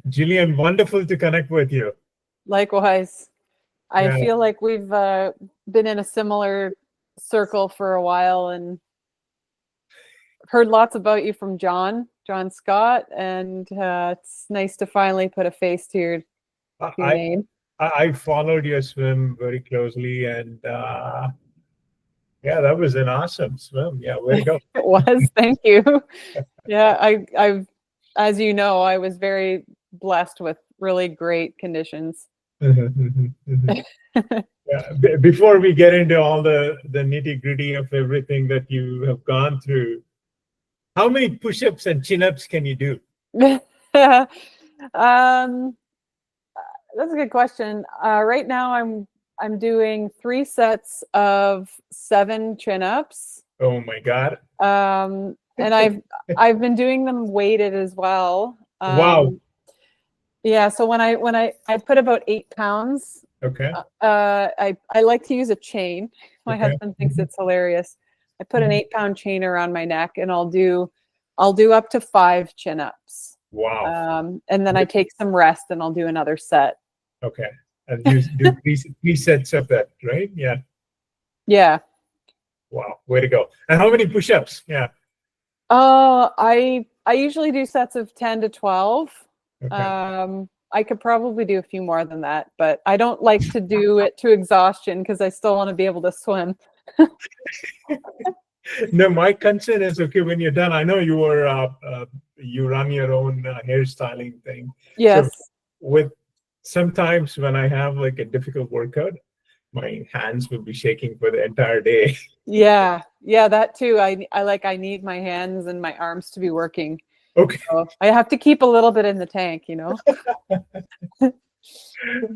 Jillian, wonderful to connect with you. Likewise. I Yeah. feel like we've been in a similar circle for a while and heard lots about you from John Scott, and it's nice to finally put a face to your name. I followed your swim very closely, and yeah, that was an awesome swim. Yeah, way to go. It was. Thank you. Yeah, I've, as you know, I was very blessed with really great conditions. Yeah. Before we get into all the nitty-gritty of everything that you have gone through, how many push-ups and chin-ups can you do? That's a good question. Right now I'm doing 3 sets of 7 chin-ups. Oh my God. And I've been doing them weighted as well. Wow. Yeah, so when I put about 8 pounds. Okay. I like to use a chain. My husband thinks it's hilarious. I put an 8-pound chain around my neck, and I'll do up to 5 chin-ups. Wow. And then I take some rest, and I'll do another set. Okay. And you do 3 sets of that, right? Yeah. Yeah. Wow. Way to go. And how many push-ups? Yeah. I usually do sets of 10 to 12. Okay. I could probably do a few more than that, but I don't like to do it to exhaustion because I still want to be able to swim. No, my concern is, okay, when you're done, I know you were you run your own hairstyling thing. Yes. So sometimes when I have like a difficult workout, my hands will be shaking for the entire day. Yeah, that too. I need my hands and my arms to be working. Okay. So I have to keep a little bit in the tank, you know.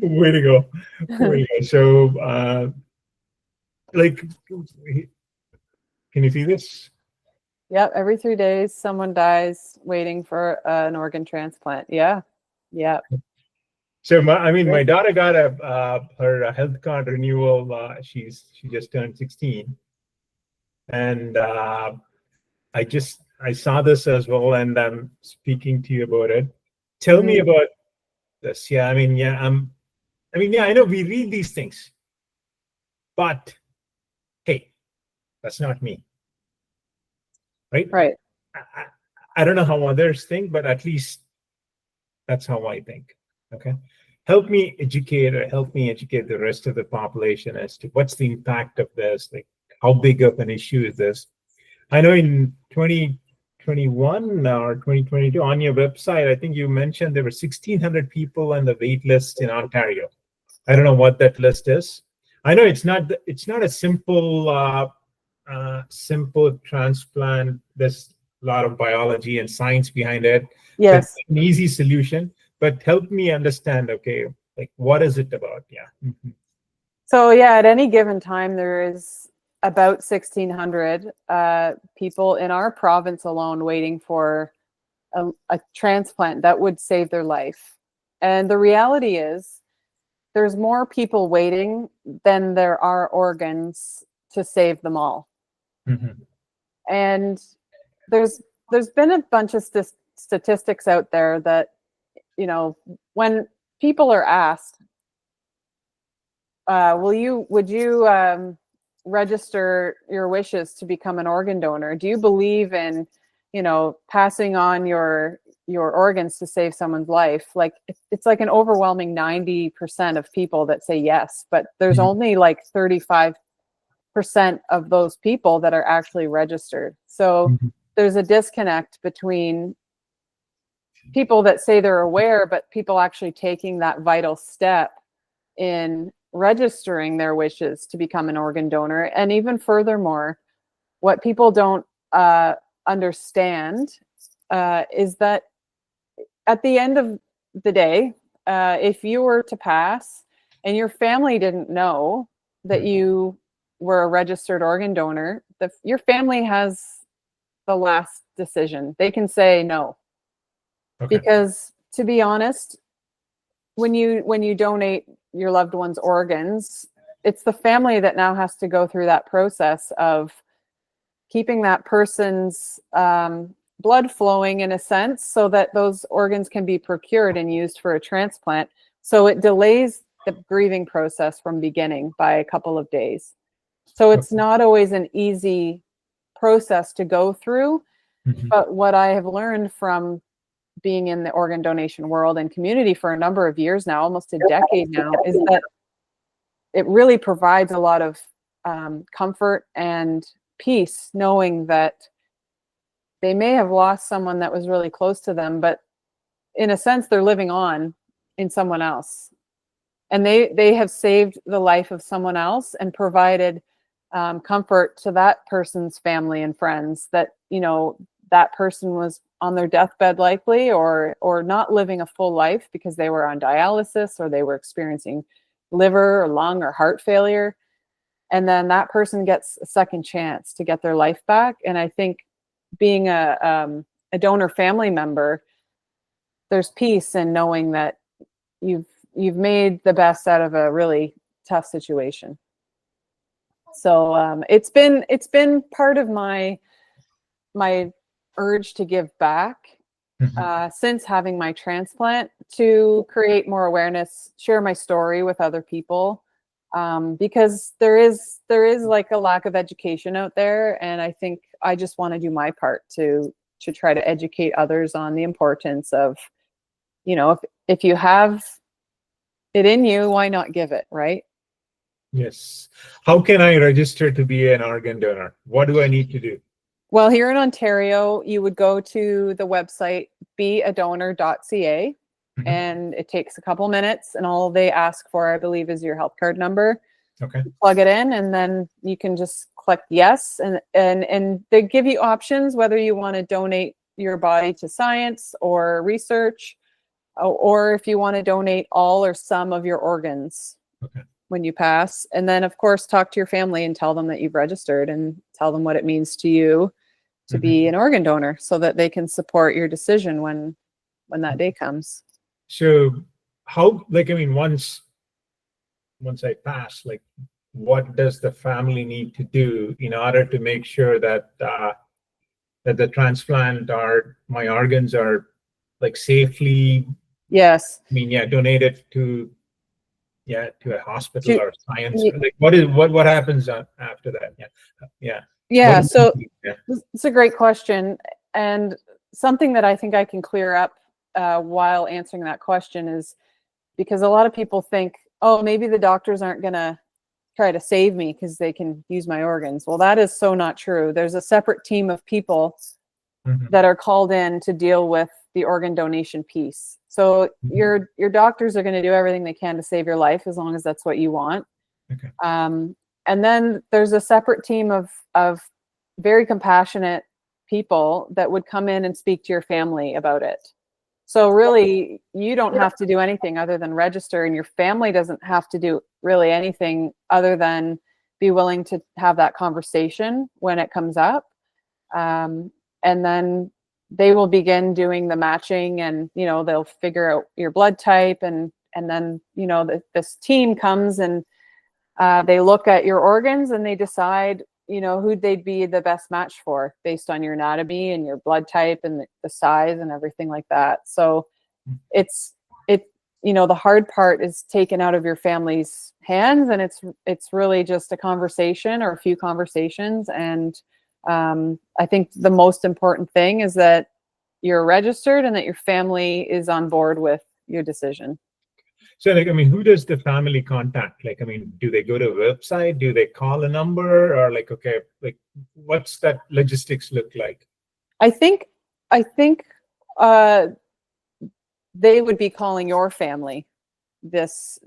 Way to go. Way to go. So, like, can you see this? Yep. Every 3 days, someone dies waiting for an organ transplant. Yeah. Yeah. So my daughter got her health card renewal. She just turned 16, and I saw this as well, and I'm speaking to you about it. Tell me about this. Yeah, I know we read these things, but hey, that's not me, right? Right. I don't know how others think, but at least that's how I think. Okay, help me educate the rest of the population as to what's the impact of this. Like, how big of an issue is this? I know in 2021 or 2022 on your website, I think you mentioned there were 1,600 people on the wait list in Ontario. I don't know what that list is. I know it's not a simple transplant. There's a lot of biology and science behind it. Yes. It's an easy solution, but help me understand, okay, like, what is it about? Yeah. So yeah, at any given time, there is about 1,600 people in our province alone waiting for a transplant that would save their life. And the reality is there's more people waiting than there are organs to save them all. And there's been a bunch of statistics out there that, you know, when people are asked, would you register your wishes to become an organ donor? Do you believe in, you know, passing on your organs to save someone's life? Like, it's like an overwhelming 90% of people that say yes, but there's only like 35% of those people that are actually registered. So there's a disconnect between people that say they're aware, but people actually taking that vital step in registering their wishes to become an organ donor. And even furthermore, what people don't understand is that at the end of the day, if you were to pass and your family didn't know that you were a registered organ donor, your family has the last decision. They can say no. Okay. Because to be honest, when you donate your loved one's organs, it's the family that now has to go through that process of keeping that person's blood flowing in a sense so that those organs can be procured and used for a transplant. So it delays the grieving process from beginning by a couple of days. So it's not always an easy process to go through. But what I have learned from being in the organ donation world and community for a number of years now, almost a decade now, is that it really provides a lot of comfort and peace, knowing that they may have lost someone that was really close to them, but in a sense, they're living on in someone else. And they have saved the life of someone else and provided comfort to that person's family and friends that, you know, that person was on their deathbed likely, or not living a full life because they were on dialysis or they were experiencing liver or lung or heart failure. And then that person gets a second chance to get their life back. And I think being a donor family member, there's peace in knowing that you've made the best out of a really tough situation. So it's been part of my urge to give back since having my transplant, to create more awareness, share my story with other people, because there is like a lack of education out there, and I think I just want to do my part to try to educate others on the importance of, you know, if you have it in you, why not give it, right? Yes. How can I register to be an organ donor? What do I need to do? Well, here in Ontario, you would go to the website beadonor.ca, and it takes a couple minutes, and all they ask for, I believe, is your health card number. Okay. Plug it in, and then you can just click yes, and they give you options whether you want to donate your body to science or research, or if you want to donate all or some of your organs. Okay. When you pass. And then, of course, talk to your family and tell them that you've registered, and tell them what it means to you to be an organ donor, so that they can support your decision when that day comes. So how, like, I mean, once I pass, like, what does the family need to do in order to make sure that that the transplant or my organs are like safely, Yes, I mean, donated to a hospital or science? y- Like, what happens after that? yeah. So Yeah. it's a great question, and something that I think I can clear up while answering that question is, because a lot of people think, oh, maybe the doctors aren't going to try to save me because they can use my organs. Well, that is so not true. There's a separate team of people that are called in to deal with the organ donation piece. So your doctors are going to do everything they can to save your life, as long as that's what you want. Okay. And then there's a separate team of very compassionate people that would come in and speak to your family about it. So really, you don't have to do anything other than register, and your family doesn't have to do really anything other than be willing to have that conversation when it comes up. And then they will begin doing the matching, and, you know, they'll figure out your blood type, and then, you know, this team comes and they look at your organs and they decide, you know, who they'd be the best match for based on your anatomy and your blood type and the size and everything like that. So you know, the hard part is taken out of your family's hands, and it's really just a conversation or a few conversations. And I think the most important thing is that you're registered and that your family is on board with your decision. So, like, I mean, who does the family contact? Like, I mean, do they go to a website? Do they call a number? Or like, okay, like, what's that logistics look like? I think they would be calling your family, this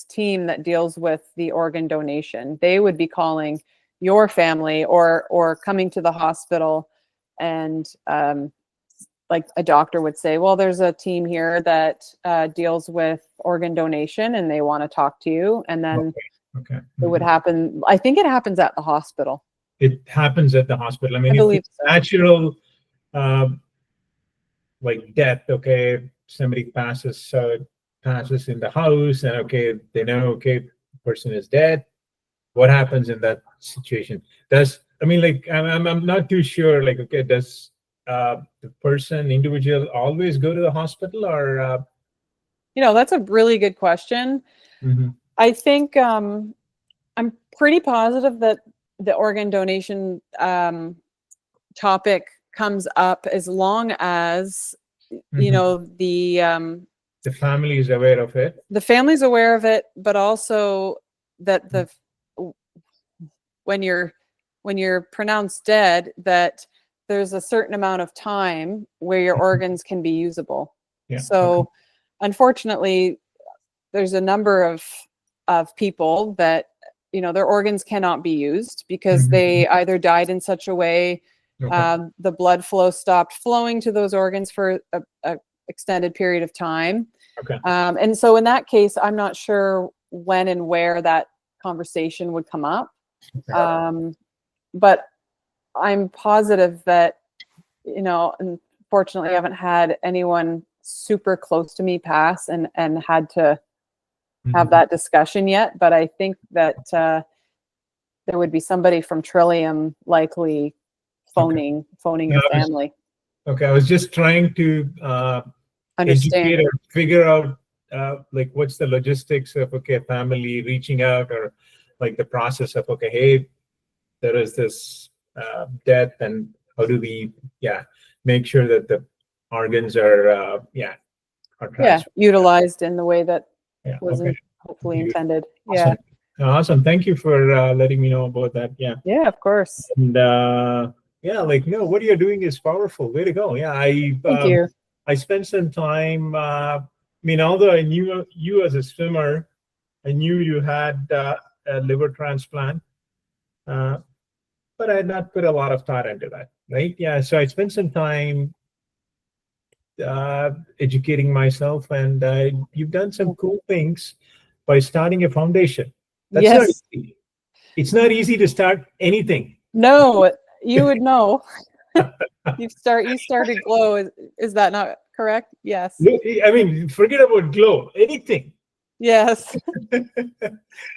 team that deals with the organ donation. They would be calling your family, or coming to the hospital, and like a doctor would say, well, there's a team here that deals with organ donation and they want to talk to you. And then Okay. it would happen. I think it happens at the hospital. It happens at the hospital. I mean, I believe it's natural, like death. Okay, somebody passes in the house, and okay, they know, okay, person is dead. What happens in that situation? I mean, like, I'm not too sure. Like, okay, the person, individual, always go to the hospital, or That's a really good question. mhm, I think I'm pretty positive that the organ donation topic comes up as long as mhm. The family is aware of it? the family's aware of it, but also that when you're pronounced dead, that there's a certain amount of time where your organs can be usable. Yeah. Okay. So unfortunately, there's a number of people that their organs cannot be used because Mhm. they either died in such a way, Okay. the blood flow stopped flowing to those organs for a extended period of time. Okay. And so in that case, I'm not sure when and where that conversation would come up. Okay. But I'm positive that, unfortunately, I haven't had anyone super close to me pass and had to have Mhm. that discussion yet. But I think that there would be somebody from Trillium likely Okay. phoning Yeah, the family. I was just trying to Understand. educate or figure out like what's the logistics of family reaching out, or like the process of hey, there is this death, and how do we make sure that the organs are are Yeah, transferred. utilized in the way that Yeah. was Okay. hopefully Beautiful. intended. Yeah. Awesome. Awesome. Thank you for letting me know about that. Yeah. Yeah, of course. And what you're doing is powerful. Way to go. Yeah. Thank you. I spent some time. Although I knew you as a swimmer, I knew you had a liver transplant, uh, but I had not put a lot of thought into that. Right? Yeah. So I spent some time educating myself, and you've done some cool things by starting a foundation. That's not Yes. easy. It's not easy to start anything. No, you would know. You started Glow. Is that not correct? Yes. I mean, forget about glow. Anything. Yes.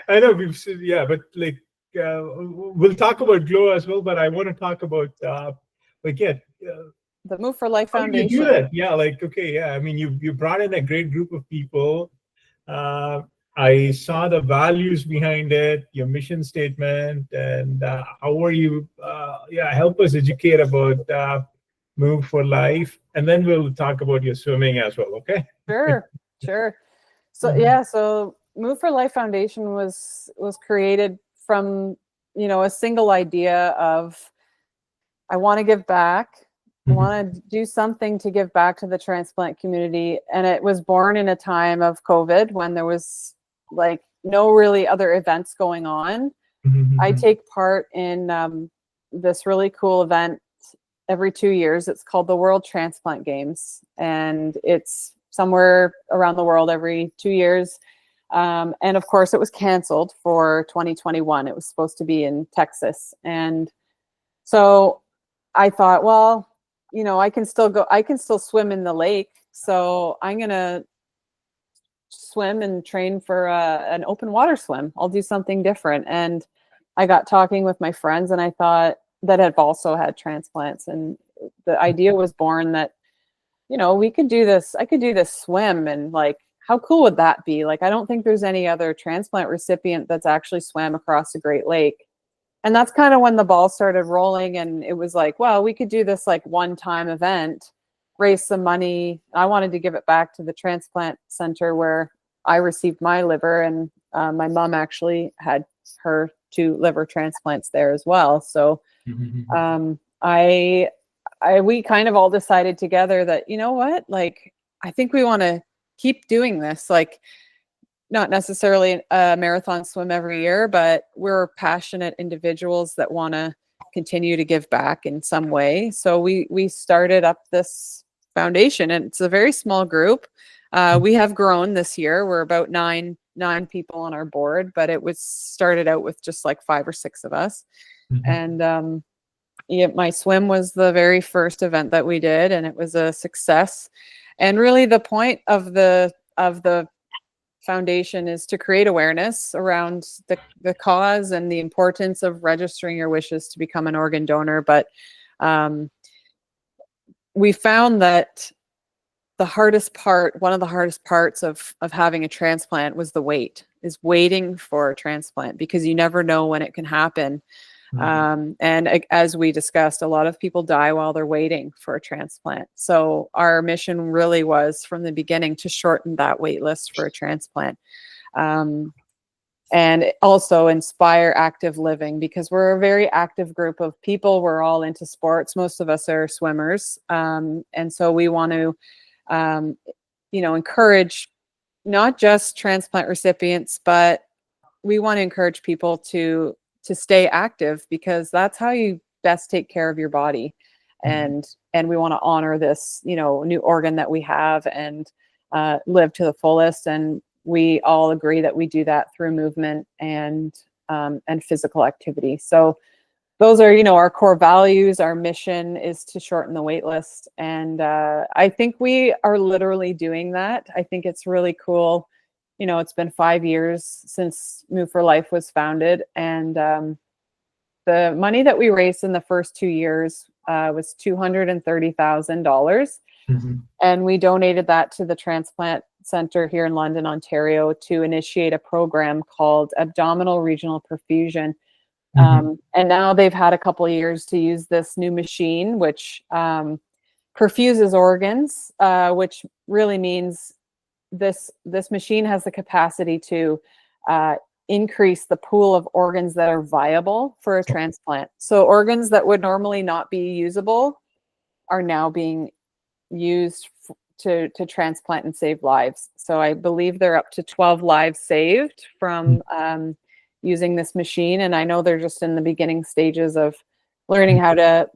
I know we've seen, but we'll talk about glow as well. But I want to talk about The Move for Life how did you do Foundation. that? Yeah, I mean, you brought in a great group of people. Uh, I saw the values behind it, your mission statement, and how are you? Help us educate about Move for Life, and then we'll talk about your swimming as well. Okay. Sure. Sure. So Mhm. yeah, so Move for Life Foundation was created from, a single idea of I want to give back. I Mhm. want to do something to give back to the transplant community. And it was born in a time of COVID when there was like no really other events going on. I Mhm. take part in this really cool event every 2 years. It's called the World Transplant Games, and it's somewhere around the world every 2 years. And of course, it was canceled for 2021. It was supposed to be in Texas, and so I thought, well, I can still swim in the lake. So I'm going to swim and train for an open water swim. I'll do something different. And I got talking with my friends, and I thought that have also had transplants. And the idea was born that, we could do this. I could do this swim, and like, how cool would that be? Like, I don't think there's any other transplant recipient that's actually swam across a Great Lake. And that's kind of when the ball started rolling, and it was like, well, we could do this like one-time event, raise some money. I wanted to give it back to the transplant center where I received my liver, and my mom actually had her 2 liver transplants there as well. So Mhm. um, we kind of all decided together that, you know what, like, I think we want to keep doing this. Like, not necessarily a marathon swim every year, but we're passionate individuals that want to continue to give back in some way. So we started up this foundation, and it's a very small group. We have grown this year. We're about nine people on our board, but it was started out with just like 5 or 6 of us. Mhm. And yeah, my swim was the very first event that we did, and it was a success. And really, the point of the foundation is to create awareness around the cause and the importance of registering your wishes to become an organ donor. But we found that one of the hardest parts of having a transplant was the waiting for a transplant, because you never know when it can happen. And as we discussed, a lot of people die while they're waiting for a transplant. So our mission really was from the beginning to shorten that wait list for a transplant. And also inspire active living, because we're a very active group of people. We're all into sports. Most of us are swimmers. And so we want to, encourage not just transplant recipients, but we want to encourage people to stay active, because that's how you best take care of your body. And we want to honor this, new organ that we have, and live to the fullest. And we all agree that we do that through movement and physical activity. So those are, our core values. Our mission is to shorten the wait list. And I think we are literally doing that. I think it's really cool. It's been 5 years since Move for Life was founded. And the money that we raised in the first 2 years was $230,000. And we donated that to the transplant center here in London, Ontario, to initiate a program called Abdominal Regional Perfusion. And now they've had a couple of years to use this new machine, which perfuses organs, which really means this machine has the capacity to increase the pool of organs that are viable for a transplant. So organs that would normally not be usable are now being used to transplant and save lives. So I believe they're up to 12 lives saved from using this machine. And I know they're just in the beginning stages of learning how to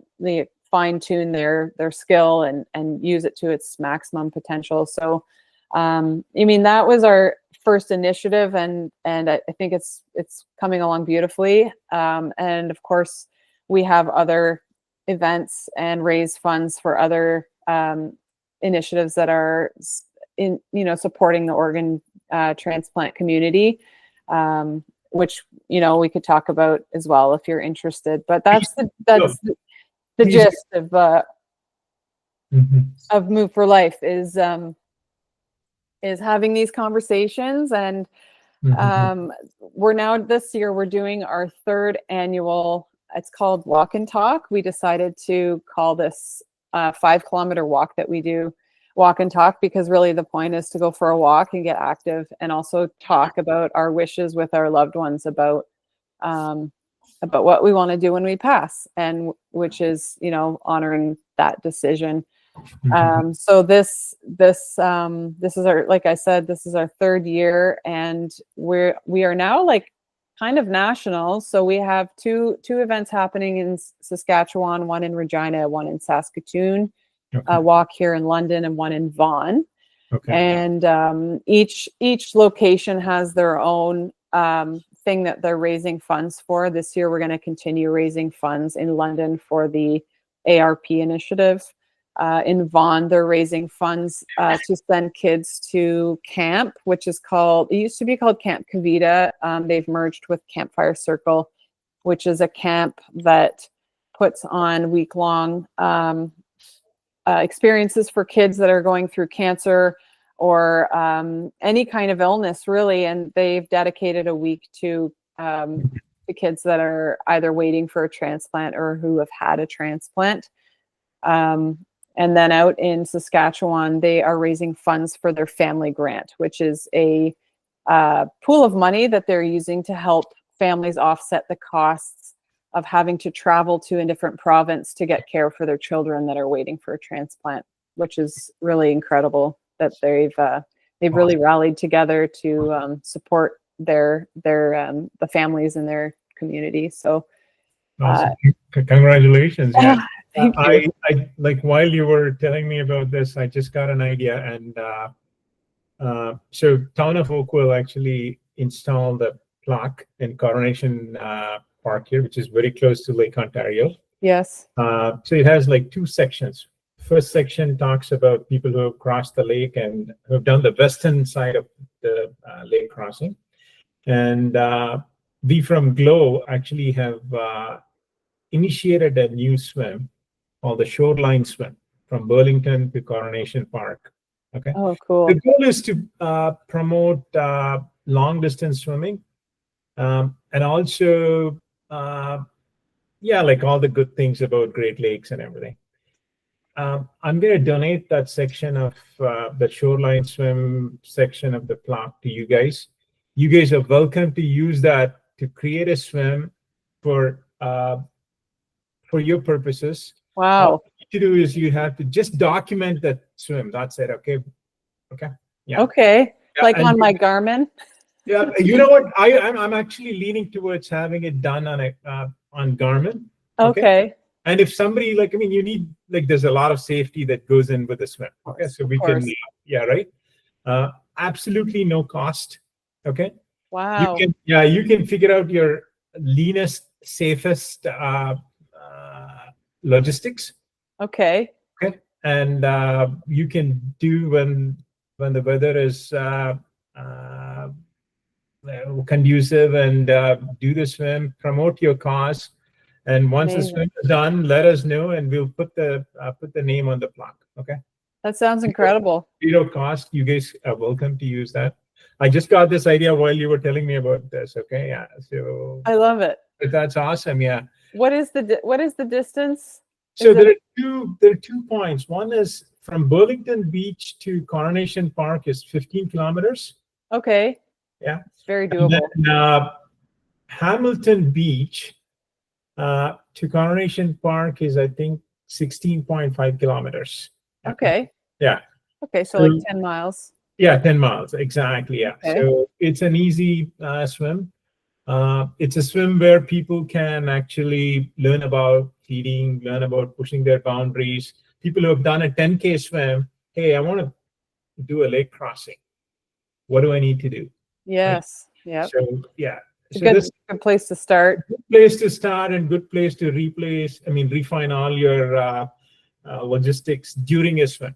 fine tune their skill and use it to its maximum potential. So, that was our first initiative, and I think it's coming along beautifully. And of course, we have other events and raise funds for other initiatives that are supporting the organ transplant community, which we could talk about as well if you're interested. But that's the gist of Move for Life is having these conversations. And we're now, this year, we're doing our third annual, it's called Walk and Talk. We decided to call this 5-kilometer walk that we do Walk and Talk, because really the point is to go for a walk and get active, and also talk about our wishes with our loved ones about what we want to do when we pass, and which is, honoring that decision. So this is our, like I said, this is our third year, and we are now kind of national. So we have two events happening in Saskatchewan, one in Regina, one in Saskatoon, a walk here in London, and one in Vaughan. And each location has their own thing that they're raising funds for. This year, we're going to continue raising funds in London for the ARP initiative. In Vaughan, they're raising funds to send kids to camp, which is it used to be called Camp Kavita. They've merged with Campfire Circle, which is a camp that puts on week-long experiences for kids that are going through cancer or any kind of illness, really. And they've dedicated a week to the kids that are either waiting for a transplant or who have had a transplant. And then out in Saskatchewan, they are raising funds for their family grant, which is a pool of money that they're using to help families offset the costs of having to travel to a different province to get care for their children that are waiting for a transplant, which is really incredible that they've really rallied together to support the families in their community. So awesome. Congratulations. Yeah. Thank you. I like, while you were telling me about this, I just got an idea. And so Town of Oakville actually installed a plaque in Coronation Park here, which is very close to Lake Ontario. Yes. So it has two sections. First section talks about people who have crossed the lake and who have done the western side of the lake crossing. And we from Glow actually have initiated a new swim called the Shoreline Swim. from Burlington to Coronation Park. Okay. Oh, cool. The goal is to promote long distance swimming, and also, yeah, like all the good things about Great Lakes and everything. I'm going to donate that section of the shoreline swim section of the plaque to you guys. You guys are welcome to use that to create a swim for your purposes. All Wow. you need to do is you have to just document that swim. That's it. Okay. Okay. Yeah. Okay. Yeah, Like and on my Garmin. yeah, you know what? I'm actually leaning towards having it done on a on Garmin. Okay. And if somebody like, I mean, you need like, there's a lot of safety that goes in with the swim. Okay, so we can, yeah, right. Absolutely no cost. Okay. Wow. You can figure out your leanest, safest logistics. Okay. Okay, and you can do when the weather is conducive, and do the swim, promote your cause, and once the swim is done, let us know, and we'll put the name on the plaque. Okay. That sounds incredible. Zero cost. You guys are welcome to use that. I just got this idea while you were telling me about this. Okay, yeah. So I love it. that's awesome. Yeah. What is the distance? So there are 2 points. One is from Burlington Beach to Coronation Park is 15 kilometers. Okay. Yeah. It's very doable. And then, Hamilton Beach to Coronation Park is, I think, 16.5 kilometers. Okay. Yeah. Okay, so like 10 miles. Yeah, 10 miles, exactly. Yeah. Okay. So it's an easy swim. It's a swim where people can actually learn about feeding, learn about pushing their boundaries. People who have done a 10K swim, hey, I want to do a lake crossing. What do I need to do? Yes. Yeah. So yeah. It's So this good place to start. good place to start and good place to refine all your logistics during a swim.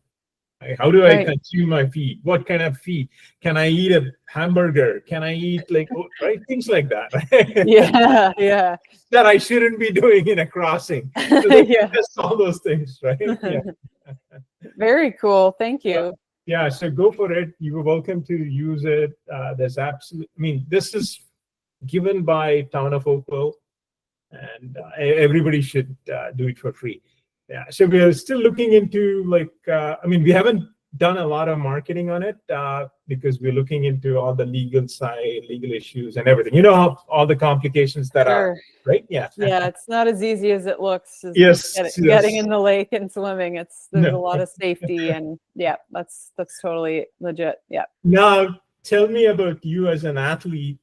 Like, how do I consume my feed? What kind of feed? Can I eat a hamburger? Can I eat right? Things like that. Yeah, yeah. That I shouldn't be doing in a crossing. So Yeah. just all those things, right? Yeah. Very cool. Thank you. Yeah, so go for it. You're welcome to use it. There's this is given by Town of Oakville, and everybody should do it for free. Yeah, so we're still looking into we haven't done a lot of marketing on it because we're looking into all the legal issues and everything. You know how all the complications that are, right? Yeah. Yeah, it's not as easy as it looks. Yes. Getting in the lake and swimming. There's a lot of safety, and yeah, that's totally legit. Yeah. Now tell me about you as an athlete.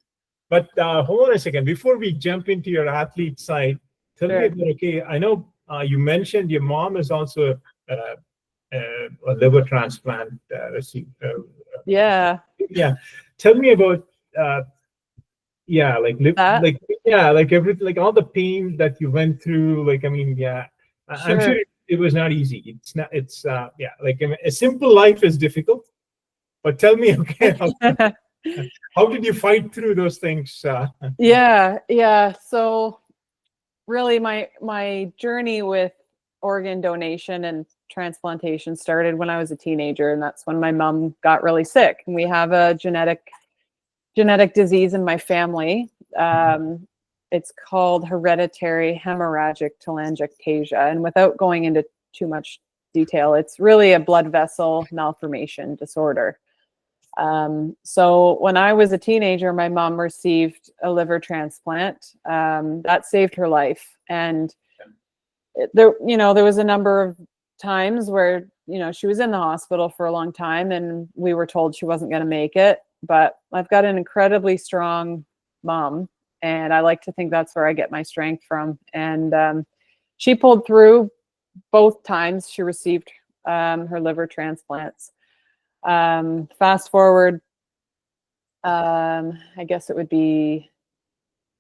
But hold on a second. Before we jump into your athlete side, tell me about, okay, I know you mentioned your mom is also a liver transplant recipient. Yeah. Yeah. Tell me about everything, like all the pain that you went through. I'm sure it was not easy. A simple life is difficult. But tell me, okay, how did you fight through those things? Yeah. So really my journey with organ donation and transplantation started when I was a teenager, and that's when my mom got really sick. And we have a genetic disease in my family. It's called hereditary haemorrhagic telangiectasia. And without going into too much detail, it's really a blood vessel malformation disorder. So when I was a teenager, my mom received a liver transplant that saved her life. And there was a number of times where, she was in the hospital for a long time and we were told she wasn't going to make it. But I've got an incredibly strong mom, and I like to think that's where I get my strength from. And she pulled through both times she received her liver transplants. Fast forward, I guess it would be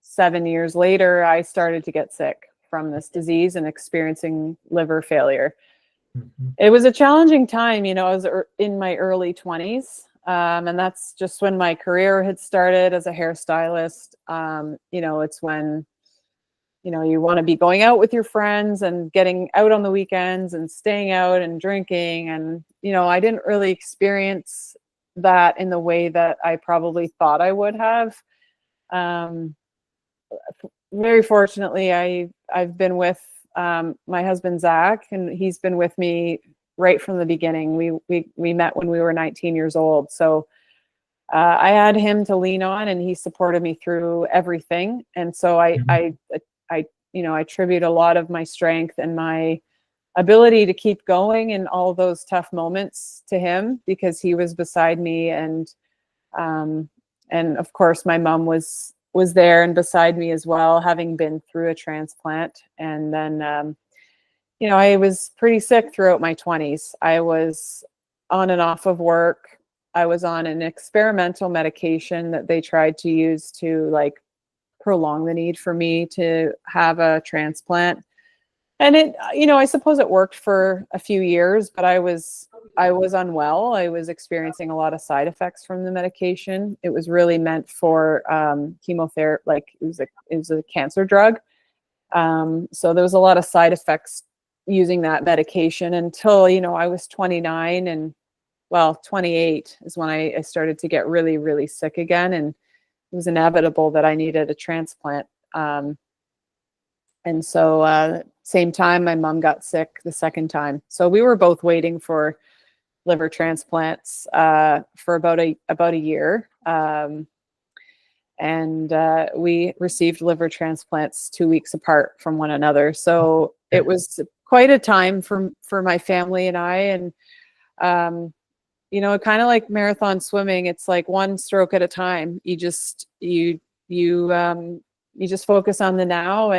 7 years later, I started to get sick from this disease and experiencing liver failure. Mm-hmm. It was a challenging time. I was in my early 20s, and that's just when my career had started as a hairstylist. It's when, you want to be going out with your friends and getting out on the weekends and staying out and drinking. And, I didn't really experience that in the way that I probably thought I would have. Very fortunately, I've been with my husband, Zach, and he's been with me right from the beginning. We met when we were 19 years old. So I had him to lean on, and he supported me through everything. And so I attribute a lot of my strength and my ability to keep going in all those tough moments to him, because he was beside me. And of course my mom was there and beside me as well, having been through a transplant. And then, I was pretty sick throughout my 20s. I was on and off of work. I was on an experimental medication that they tried to use to prolong the need for me to have a transplant. And it, I suppose it worked for a few years, but I was unwell. I was experiencing a lot of side effects from the medication. It was really meant for chemotherapy, it was a cancer drug. So there was a lot of side effects using that medication until, I was 29, and 28 is when I started to get really, really sick again. And it was inevitable that I needed a transplant. And so same time, my mom got sick the second time. So we were both waiting for liver transplants for about a year. And we received liver transplants 2 weeks apart from one another. So it was quite a time for my family and I. And, kind of like marathon swimming, it's like one stroke at a time. You just focus on the now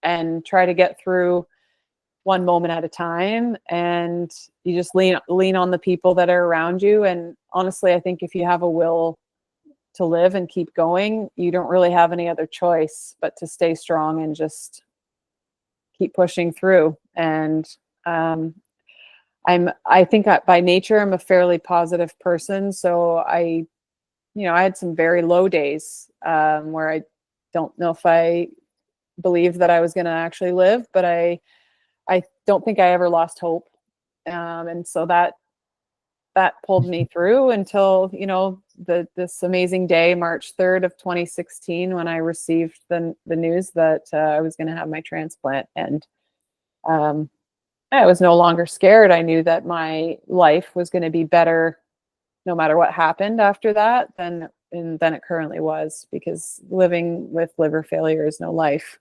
and try to get through one moment at a time. And you just lean on the people that are around you. And honestly, I think if you have a will to live and keep going, you don't really have any other choice but to stay strong and just keep pushing through. And I think by nature, I'm a fairly positive person. So I had some very low days where I don't know if I believed that I was going to actually live, but I don't think I ever lost hope. And so that pulled me through until, this amazing day, March 3rd of 2016, when I received the news that I was going to have my transplant. And I was no longer scared. I knew that my life was going to be better no matter what happened after that than it currently was, because living with liver failure is no life.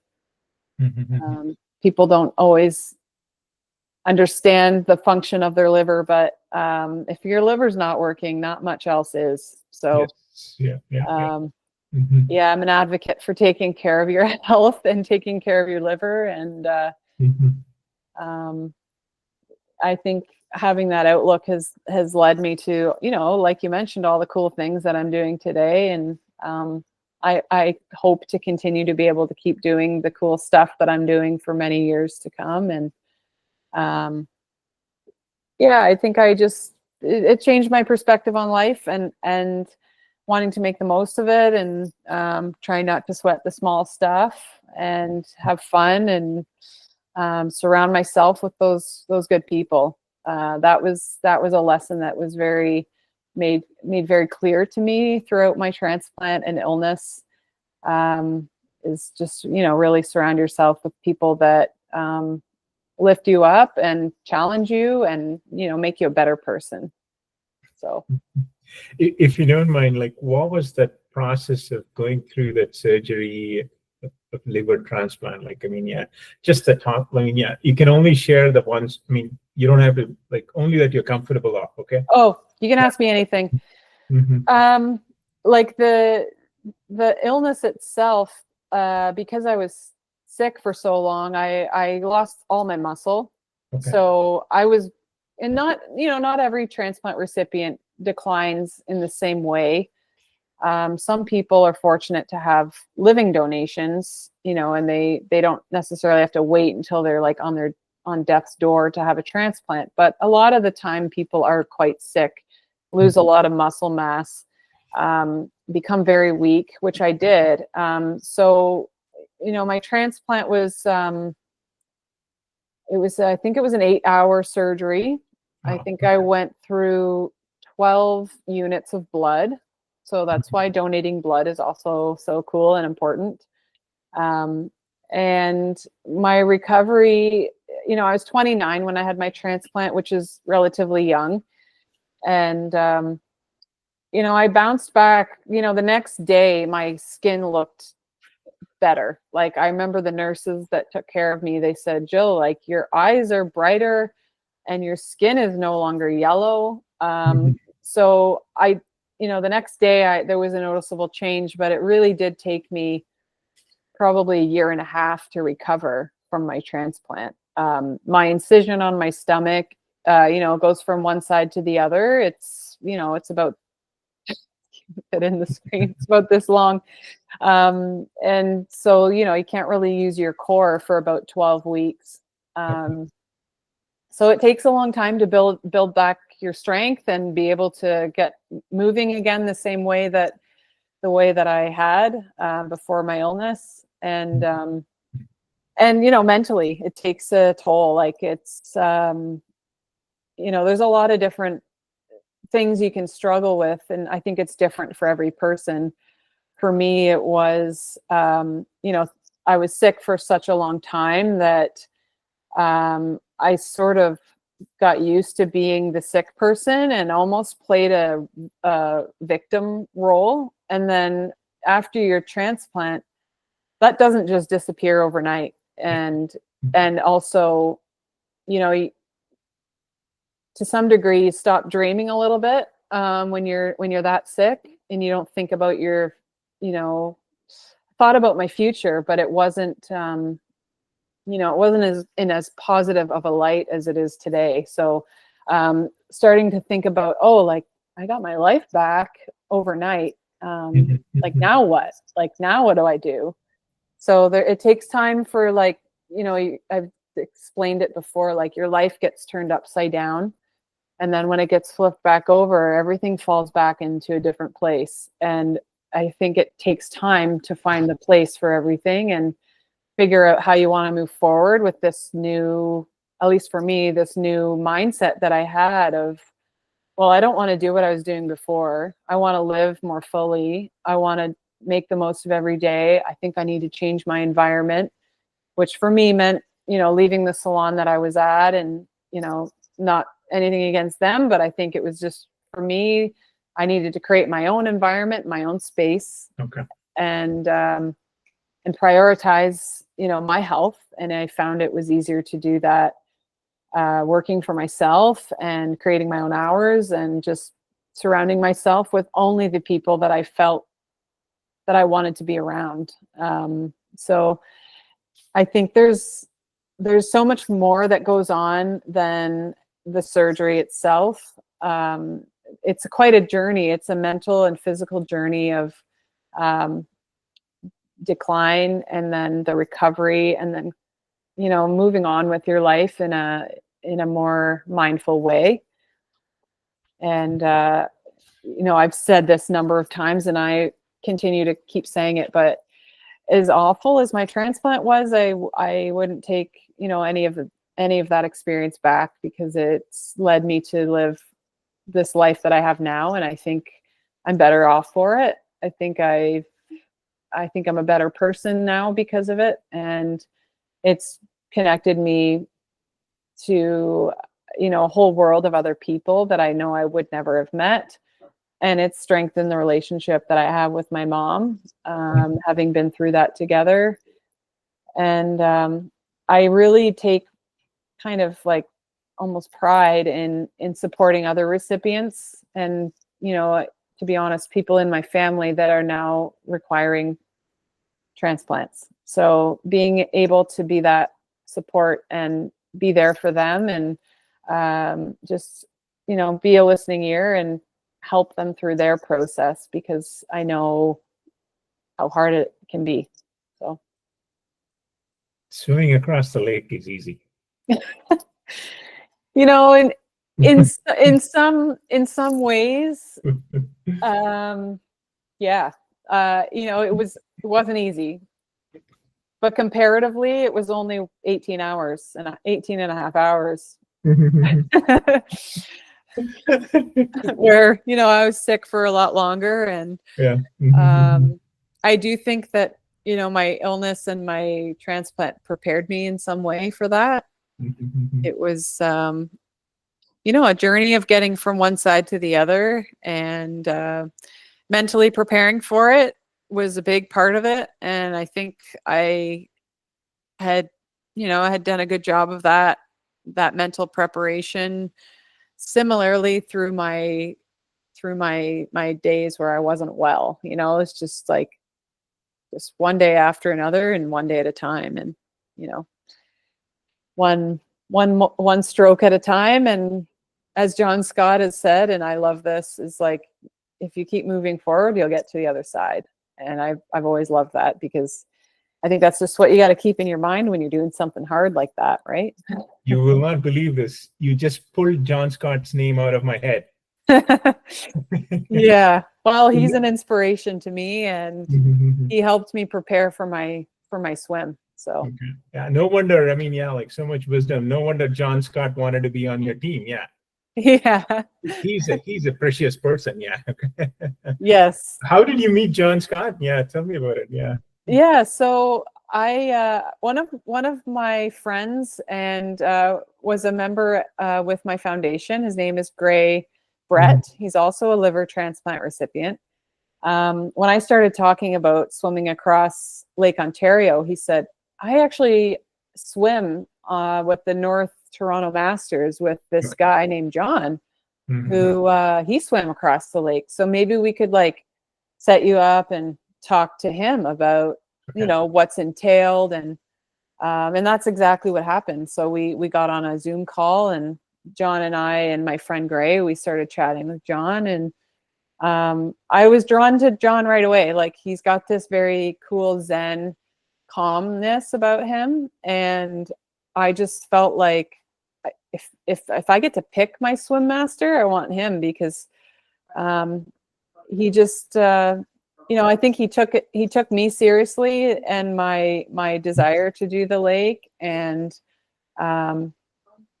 People don't always understand the function of their liver, but if your liver's not working, not much else is. So yes. yeah, I'm an advocate for taking care of your health and taking care of your liver. And I think having that outlook has led me to, like you mentioned, all the cool things that I'm doing today. And I hope to continue to be able to keep doing the cool stuff that I'm doing for many years to come. And I think it changed my perspective on life and wanting to make the most of it, and trying not to sweat the small stuff and have fun and surround myself with those good people. That was a lesson that was made very clear to me throughout my transplant and illness. Is just, really surround yourself with people that lift you up and challenge you and, make you a better person. So if you don't mind, what was that process of going through that surgery of liver transplant? Just the top. You can only share the ones. You don't have to, only that you're comfortable of. Okay. Oh, you can ask me anything. The illness itself, because I was sick for so long, I lost all my muscle. Okay. So I was, and not every transplant recipient declines in the same way. Some people are fortunate to have living donations, and they don't necessarily have to wait until they're on death's door to have a transplant. But a lot of the time people are quite sick, lose a lot of muscle mass, become very weak, which I did. So my transplant was, I think it was an 8-hour surgery. I think I went through 12 units of blood. So that's why donating blood is also so cool and important. And my recovery, I was 29 when I had my transplant, which is relatively young. And, I bounced back, the next day, my skin looked better. Like, I remember the nurses that took care of me, they said, Jill, like, your eyes are brighter and your skin is no longer yellow. So the next day there was a noticeable change, but it really did take me probably a year and a half to recover from my transplant. My incision on my stomach, goes from one side to the other. It's about fit in the screen. It's about this long. And so, you can't really use your core for about 12 weeks. So it takes a long time to build back your strength and be able to get moving again the way that I had before my illness. And mentally it takes a toll. Like, it's, there's a lot of different things you can struggle with. And I think it's different for every person. For me, it was, I was sick for such a long time that I sort of got used to being the sick person and almost played a victim role. And then after your transplant, that doesn't just disappear overnight. And also, to some degree, you stop dreaming a little bit when you're that sick, and you don't think about your, thought about my future, but it wasn't, it wasn't as positive of a light as it is today. So starting to think about, like, I got my life back overnight. Like, now what? Like, now what do I do? So it takes time for, like, I've explained it before, like, your life gets turned upside down. And then when it gets flipped back over, everything falls back into a different place. And I think it takes time to find the place for everything and figure out how you want to move forward with this new, at least for me, this new mindset that I had of, well, I don't want to do what I was doing before. I want to live more fully. I want to make the most of every day. I think I need to change my environment, which for me meant, leaving the salon that I was at, and, not anything against them, but I think it was just, for me, I needed to create my own environment, my own space. Okay. And prioritize, my health. And I found it was easier to do that working for myself and creating my own hours and just surrounding myself with only the people that I felt that I wanted to be around. So I think there's so much more that goes on than the surgery itself. It's quite a journey. It's a mental and physical journey of decline, and then the recovery, and then, moving on with your life in a more mindful way. And, I've said this number of times and I continue to keep saying it, but as awful as my transplant was, I wouldn't take, any of that experience back, because it's led me to live this life that I have now. And I think I'm better off for it. I think I'm a better person now because of it. And it's connected me to, a whole world of other people that I know I would never have met. And it's strengthened the relationship that I have with my mom, having been through that together. And I really take kind of like almost pride in supporting other recipients. And, to be honest, people in my family that are now requiring transplants. So being able to be that support and be there for them, and just, be a listening ear and help them through their process, because I know how hard it can be. So Swimming across the lake is easy. And in some ways, yeah, it wasn't easy. but comparatively, it was only 18 hours and 18 and a half hours. Where, you know, I was sick for a lot longer. And Yeah. I do think that, you know, my illness and my transplant prepared me in some way for that. It was, you know, a journey of getting from one side to the other, and mentally preparing for it was a big part of it. And I think I had, you know, I had done a good job of that mental preparation. Similarly, through my days where I wasn't well, you know, it's just like just one day after another and one day at a time, and you know, one stroke at a time. And as John Scott has said, and I love this, is like, if you keep moving forward, you'll get to the other side. And I've always loved that, because I think that's just what you got to keep in your mind when you're doing something hard like that, right? You will not believe this. You just pulled John Scott's name out of my head. Yeah. Well, he's an inspiration to me, and he helped me prepare for my swim. So Okay. Yeah, no wonder. I mean, yeah, like so much wisdom. No wonder John Scott wanted to be on your team. Yeah. yeah. He's a precious person. Yeah. Yes. How did you meet John Scott? Yeah, tell me about it. Yeah. Yeah. So I one of my friends, and was a member with my foundation. His name is Gray Brett. He's also a liver transplant recipient. When I started talking about swimming across Lake Ontario, he said, I actually swim with the North Toronto Masters with this guy named John, who he swam across the lake. So maybe we could like set you up and talk to him about, you know, what's entailed. And that's exactly what happened. So we got on a Zoom call, and John and I and my friend Gray, we started chatting with John, and I was drawn to John right away. Like, he's got this very cool Zen calmness about him, and I just felt like if I get to pick my swim master, I want him, because he just you know, I think he took me seriously and my desire to do the lake. And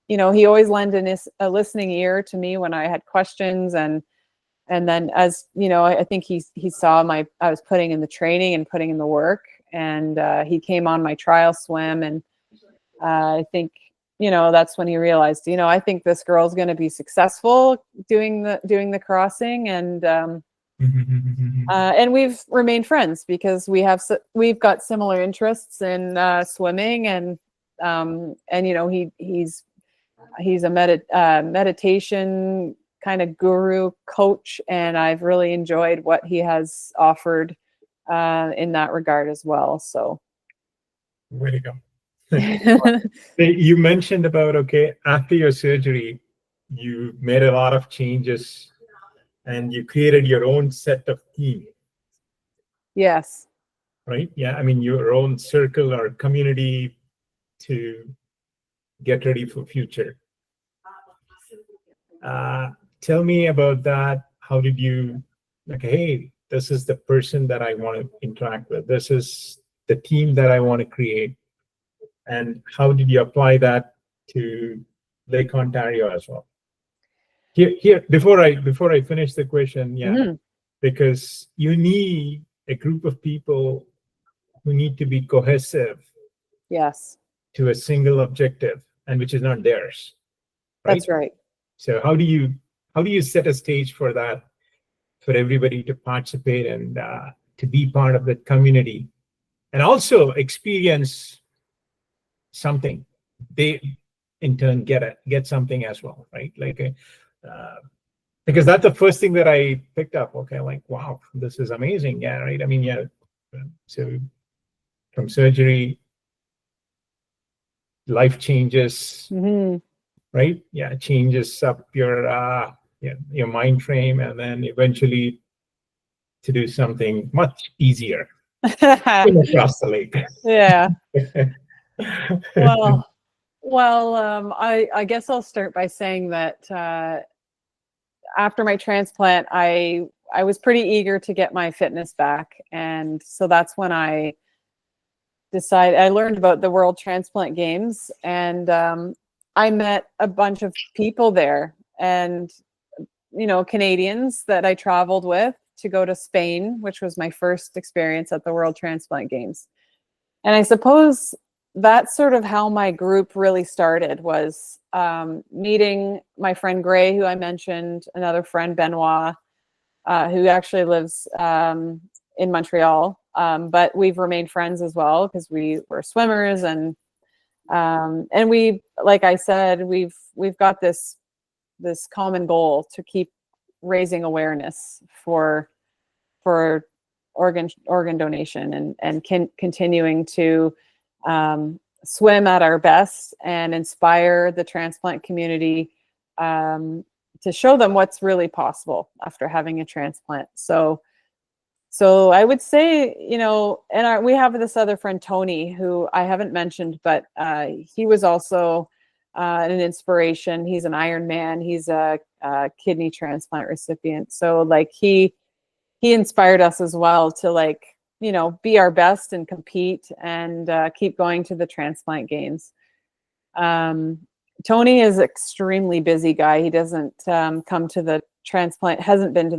you know, he always lent a listening ear to me when I had questions. And then, as you know, I think he saw I was putting in the training and putting in the work, and he came on my trial swim. And I think, you know, that's when he realized, you know, I think this girl's going to be successful doing the crossing. And we've remained friends, because we've got similar interests in swimming. And you know, he's a meditation kind of guru coach, and I've really enjoyed what he has offered in that regard as well. So way to go. You mentioned about, after your surgery, you made a lot of changes and you created your own set of team. Yes. Right? Yeah. I mean, your own circle or community to get ready for future. Tell me about that. How did you, like, hey, this is the person that I want to interact with. This is the team that I want to create. And how did you apply that to Lake Ontario as well? Here, before I finish the question, because you need a group of people who need to be cohesive. Yes. To a single objective, and which is not theirs. Right? That's right. So how do you set a stage for that, for everybody to participate and to be part of the community, and also experience something? They in turn get something as well, right? Like, because that's the first thing that I picked up. Okay, like, wow, this is amazing. Yeah, right. I mean, yeah. So from surgery, life changes, right? Yeah, changes up your mind frame, and then eventually to do something much easier across the lake. Yeah. Well, I guess I'll start by saying that after my transplant, I was pretty eager to get my fitness back, and so that's when I I learned about the World Transplant Games, and I met a bunch of people there, and Canadians that I traveled with to go to Spain, which was my first experience at the World Transplant Games. And I suppose that's sort of how my group really started, was meeting my friend Gray, who I mentioned, another friend, Benoit, who actually lives in Montreal. But we've remained friends as well because we were swimmers, and we, like I said, we've got this common goal to keep raising awareness for organ donation, and continuing to swim at our best and inspire the transplant community to show them what's really possible after having a transplant. So I would say, and we have this other friend, Tony, who I haven't mentioned, but he was also an inspiration. He's an Ironman. He's a kidney transplant recipient. So like he inspired us as well to be our best and compete and keep going to the transplant games. Tony is an extremely busy guy. He doesn't hasn't been to the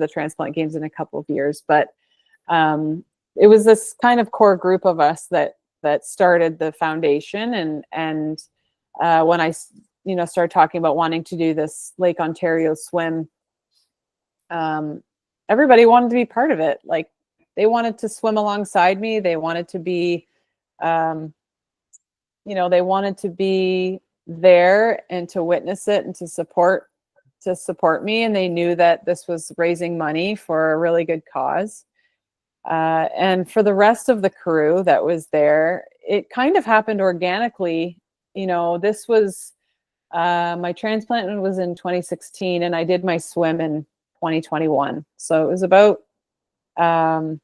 transplant games in a couple of years, but it was this kind of core group of us that started the foundation. And when I started talking about wanting to do this Lake Ontario swim, everybody wanted to be part of it. Like, they wanted to swim alongside me. They wanted to be they wanted to be there and to witness it and to support me. And they knew that this was raising money for a really good cause. And for the rest of the crew that was there, it kind of happened organically. This was my transplant was in 2016, and I did my swim in 2021. So it was about 5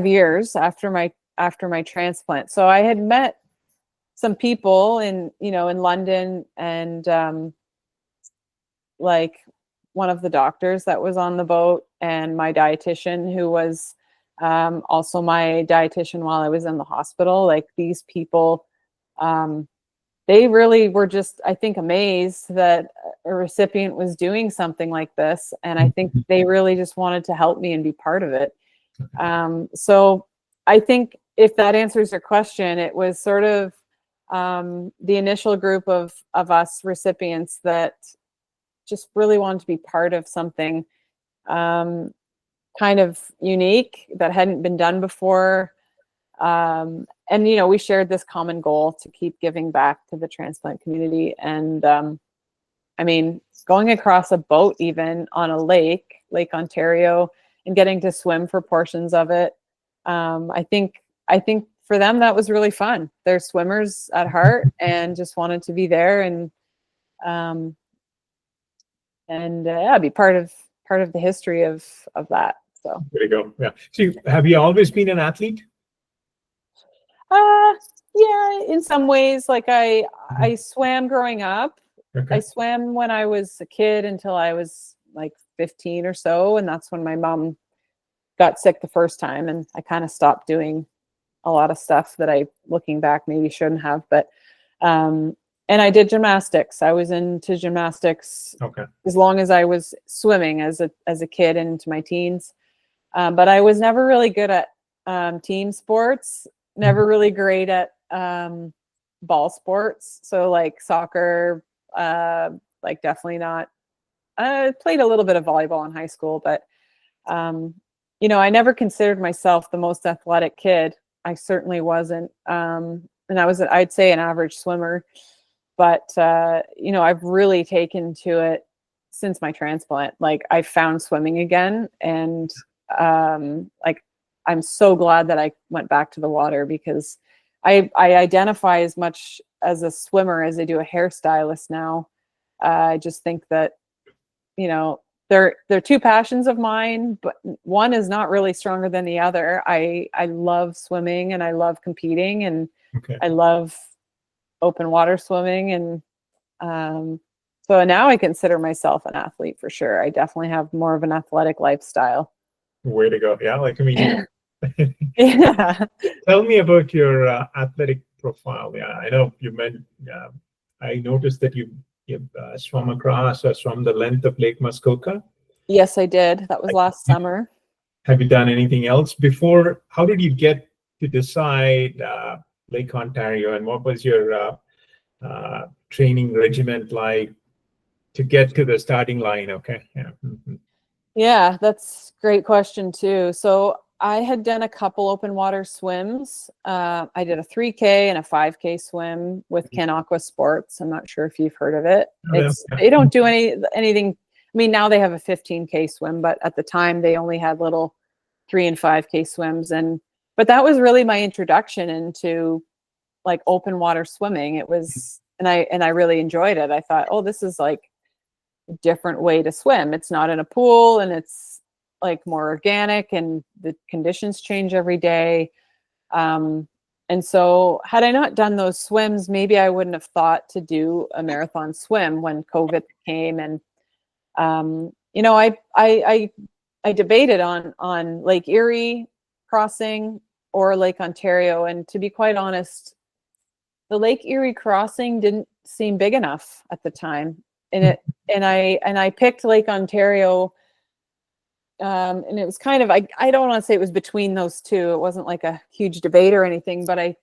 years after my transplant. So I had met some people in London, and like one of the doctors that was on the boat, and my dietitian, who was also my dietitian while I was in the hospital. Like, these people, they really were just, I think, amazed that a recipient was doing something like this. And I think they really just wanted to help me and be part of it. So I think, if that answers your question, it was sort of the initial group of us recipients that just really wanted to be part of something kind of unique that hadn't been done before. And we shared this common goal to keep giving back to the transplant community. And I mean, going across a boat, even on a Lake Ontario, and getting to swim for portions of it, I think for them that was really fun. They're swimmers at heart and just wanted to be there and be part of the history of that. So there you go. Yeah. So have you always been an athlete? Yeah, in some ways. Like, I swam growing up. Okay. I swam when I was a kid until I was like 15 or so, and that's when my mom got sick the first time, and I kind of stopped doing a lot of stuff that I, looking back, maybe shouldn't have. But and I did gymnastics. I was into gymnastics as long as I was swimming as a kid and into my teens. But I was never really good at team sports, never really great at ball sports. So like soccer, like definitely not. I played a little bit of volleyball in high school, but I never considered myself the most athletic kid. I certainly wasn't. And I was, I'd say, an average swimmer. But, I've really taken to it since my transplant. Like, I found swimming again. And I'm so glad that I went back to the water, because I identify as much as a swimmer as I do a hairstylist now. I just think that, they're two passions of mine, but one is not really stronger than the other. I love swimming, and I love competing, and I love open water swimming. And so now I consider myself an athlete for sure. I definitely have more of an athletic lifestyle. Way to go. Yeah, like a comedian. Yeah. Tell me about your athletic profile. Yeah, I know you meant. I noticed that you swum across or swum the length of Lake Muskoka. Yes, I did. That was last summer. Have you done anything else before? How did you get to decide Lake Ontario, and what was your training regiment like to get to the starting line? Okay. Yeah. Yeah, that's a great question too. So I had done a couple open water swims. I did a 3K and a 5K swim with Ken Aqua Sports. I'm not sure if you've heard of it. They don't do anything. I mean, now they have a 15K swim, but at the time they only had little 3 and 5K swims. But that was really my introduction into like open water swimming. It was, and I really enjoyed it. I thought, oh, this is like a different way to swim. It's not in a pool, and it's like more organic, and the conditions change every day. And so had I not done those swims, maybe I wouldn't have thought to do a marathon swim when COVID came. And you know, I debated on Lake Erie crossing or Lake Ontario, and to be quite honest, the Lake Erie crossing didn't seem big enough at the time, and I picked Lake Ontario. And it was kind of, I don't want to say it was between those two. It wasn't like a huge debate or anything, but I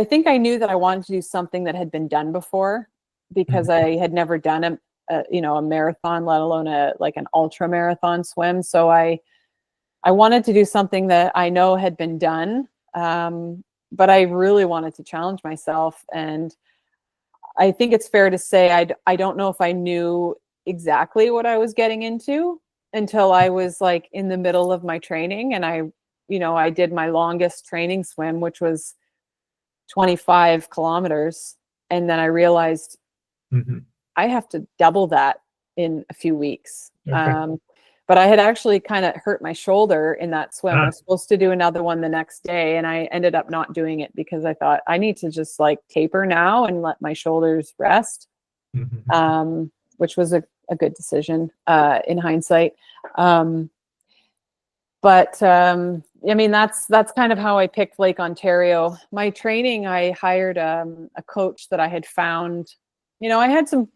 think I knew that I wanted to do something that had been done before, because I had never done a marathon, let alone like an ultra marathon swim. So I wanted to do something that I know had been done. But I really wanted to challenge myself. And I think it's fair to say I don't know if I knew exactly what I was getting into until I was like in the middle of my training. And I did my longest training swim, which was 25 kilometers. And then I realized I have to double that in a few weeks. Okay. But I had actually kind of hurt my shoulder in that swim. I was supposed to do another one the next day, and I ended up not doing it because I thought I need to just like taper now and let my shoulders rest, which was a good decision in hindsight. But I mean, that's kind of how I picked Lake Ontario. My training, I hired a coach that I had found. You know, I had some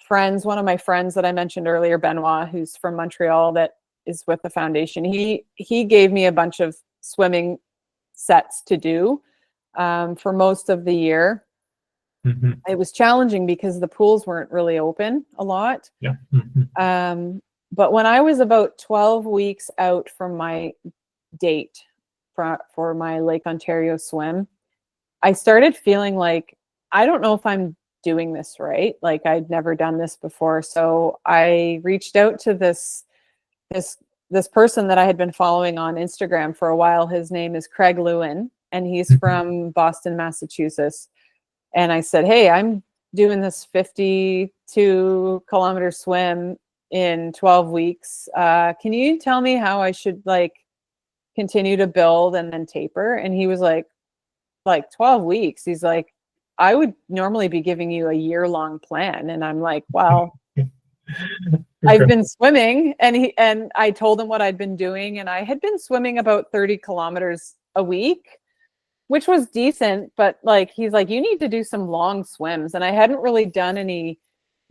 friends. One of my friends that I mentioned earlier, Benoit, who's from Montreal, that is with the foundation. He gave me a bunch of swimming sets to do for most of the year. It was challenging because the pools weren't really open a lot. Yeah. But when I was about 12 weeks out from my date for my Lake Ontario swim, I started feeling like, I don't know if I'm doing this right. Like I'd never done this before. So I reached out to this person that I had been following on Instagram for a while. His name is Craig Lewin, and he's from Boston, Massachusetts. And I said, hey, I'm doing this 52 kilometer swim in 12 weeks. Can you tell me how I should like continue to build and then taper? And he was like 12 weeks. He's like, I would normally be giving you a year-long plan. And I'm like, well, I've been swimming. And I told him what I'd been doing. And I had been swimming about 30 kilometers a week, which was decent. But like, he's like, you need to do some long swims. And I hadn't really done any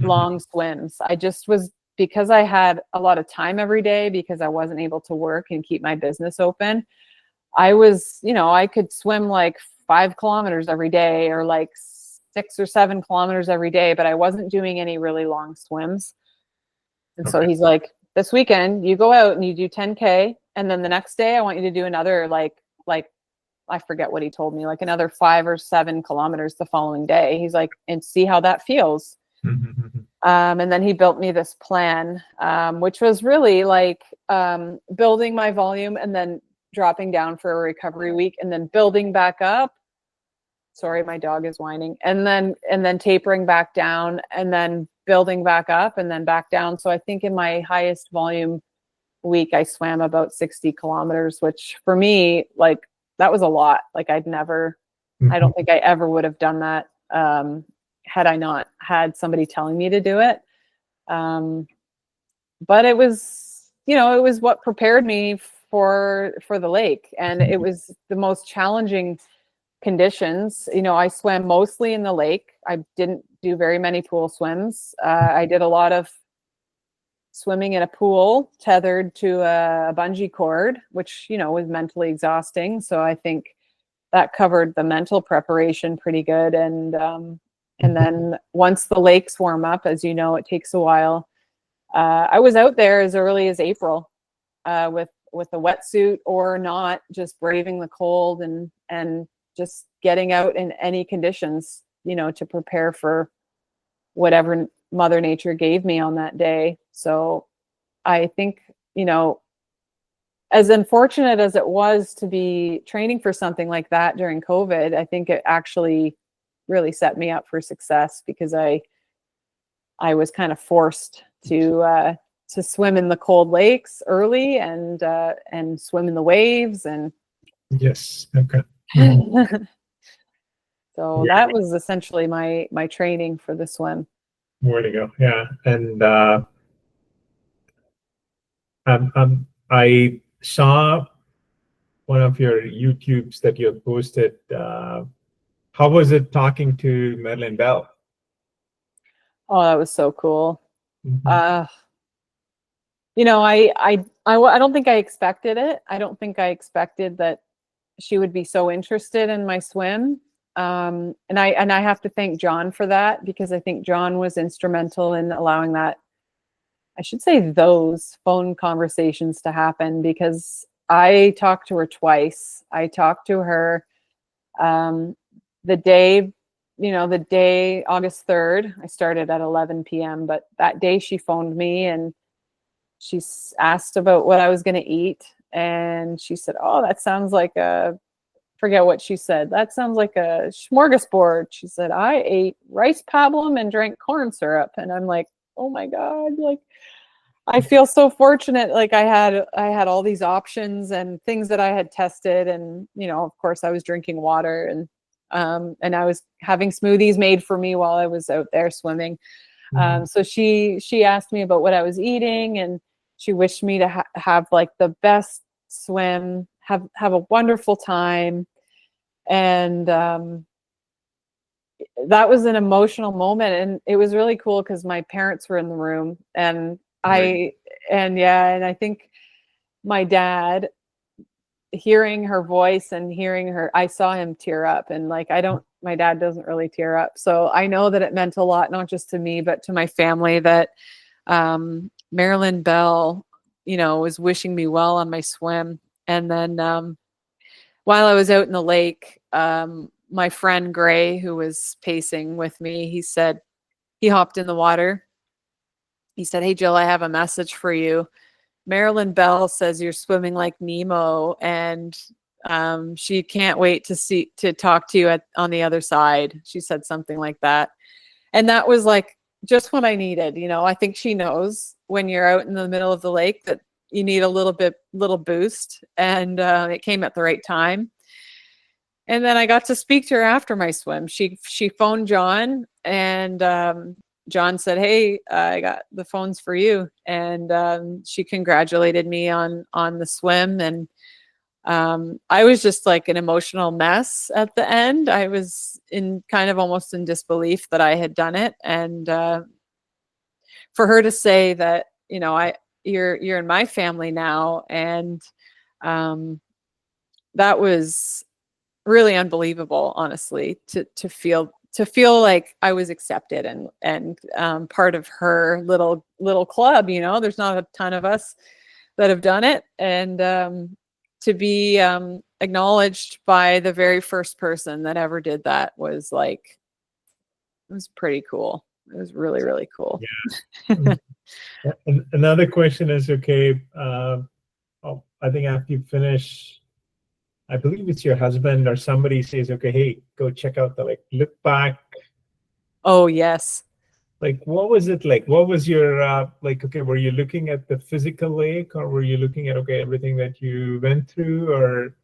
long swims. I just was, because I had a lot of time every day because I wasn't able to work and keep my business open. I was, I could swim like 5 kilometers every day or like 6 or 7 kilometers every day, but I wasn't doing any really long swims. And so he's like, this weekend you go out and you do 10K. And then the next day I want you to do another, like, I forget what he told me, like another 5 or 7 kilometers the following day. He's like, and see how that feels. And then he built me this plan, which was really like building my volume and then dropping down for a recovery week and then building back up. Sorry, my dog is whining. And then tapering back down and then building back up and then back down. So I think in my highest volume week, I swam about 60 kilometers, which for me, like that was a lot. Like I don't think I ever would have done that had I not had somebody telling me to do it. But it was you know, it was what prepared me for the lake, and it was the most challenging conditions. You know, I swam mostly in the lake. I didn't do very many pool swims. I did a lot of swimming in a pool tethered to a bungee cord, which, you know, was mentally exhausting. So I think that covered the mental preparation pretty good. And then once the lakes warm up, as you know, it takes a while. I was out there as early as April with a wetsuit or not, just braving the cold and just getting out in any conditions, you know, to prepare for whatever Mother Nature gave me on that day. So I think, you know, as unfortunate as it was to be training for something like that during COVID, I think it actually really set me up for success, because I was kind of forced to swim in the cold lakes early and swim in the waves and Yes. Okay. so that was essentially my training for the swim. Where to go? Yeah, and I saw one of your YouTubes that you have posted. How was it talking to Marilyn Bell? Oh, that was so cool. Mhm. You know, I don't think I expected it. I don't think I expected that she would be so interested in my swim. And I have to thank John for that, because I think John was instrumental in allowing that, I should say, those phone conversations to happen, because I talked to her twice. I talked to her the day, you know, the day August 3rd. I started at 11 p.m., but that day she phoned me and she asked about what I was going to eat. And she said, "Oh, that sounds like a," forget what she said. "That sounds like a smorgasbord." She said, "I ate rice pablum and drank corn syrup." And I'm like, oh my God, like, I feel so fortunate. Like I had all these options and things that I had tested, and, you know, of course I was drinking water, and I was having smoothies made for me while I was out there swimming. So she asked me about what I was eating, and she wished me to have like the best swim, have a wonderful time. And that was an emotional moment, and it was really cool because my parents were in the room, and Right. and I think my dad, hearing her voice and hearing her, I saw him tear up. And like, my dad doesn't really tear up, so I know that it meant a lot, not just to me but to my family, that Marilyn Bell, you know, was wishing me well on my swim. And then while I was out in the lake, my friend Gray, who was pacing with me, he hopped in the water. He said, "Hey, Jill, I have a message for you. Marilyn Bell says you're swimming like Nemo, and she can't wait to talk to you on the other side." She said something like that. And that was like just what I needed. You know, I think she knows when you're out in the middle of the lake that you need a little boost. And it came at the right time. And then I got to speak to her after my swim. She phoned John, and John said, "Hey, I got the phones for you." And she congratulated me on the swim. And I was just like an emotional mess at the end. I was in kind of almost in disbelief that I had done it. And for her to say that, you know, you're in my family now, and that was really unbelievable, honestly, to feel like I was accepted and part of her little club. You know, there's not a ton of us that have done it, and to be acknowledged by the very first person that ever did that was like, it was pretty cool. It was really, really cool. Yeah. Another question is, okay, I think after you finish, I believe it's your husband or somebody says, okay, hey, go check out the lake. Look back. Oh, yes. Like, what was it like? What was your, like, okay, were you looking at the physical lake, or were you looking at, okay, everything that you went through or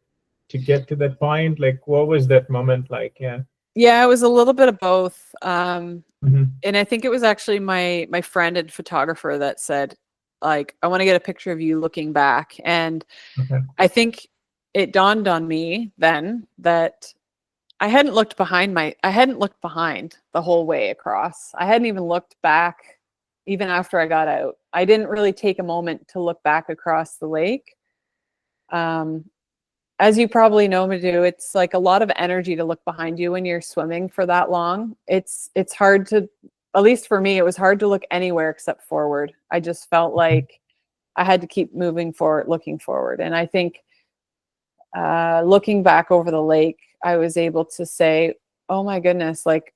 to get to that point? Like, what was that moment like? Yeah. Yeah, it was a little bit of both. Mhm. And I think it was actually my friend and photographer that said, like, I want to get a picture of you looking back. And Okay. I think it dawned on me then that I hadn't looked behind the whole way across. I hadn't even looked back even after I got out. I didn't really take a moment to look back across the lake. As you probably know, Madhu, it's like a lot of energy to look behind you when you're swimming for that long. It's hard to, at least for me, it was hard to look anywhere except forward. I just felt like I had to keep moving forward, looking forward. And I think looking back over the lake, I was able to say, oh my goodness, like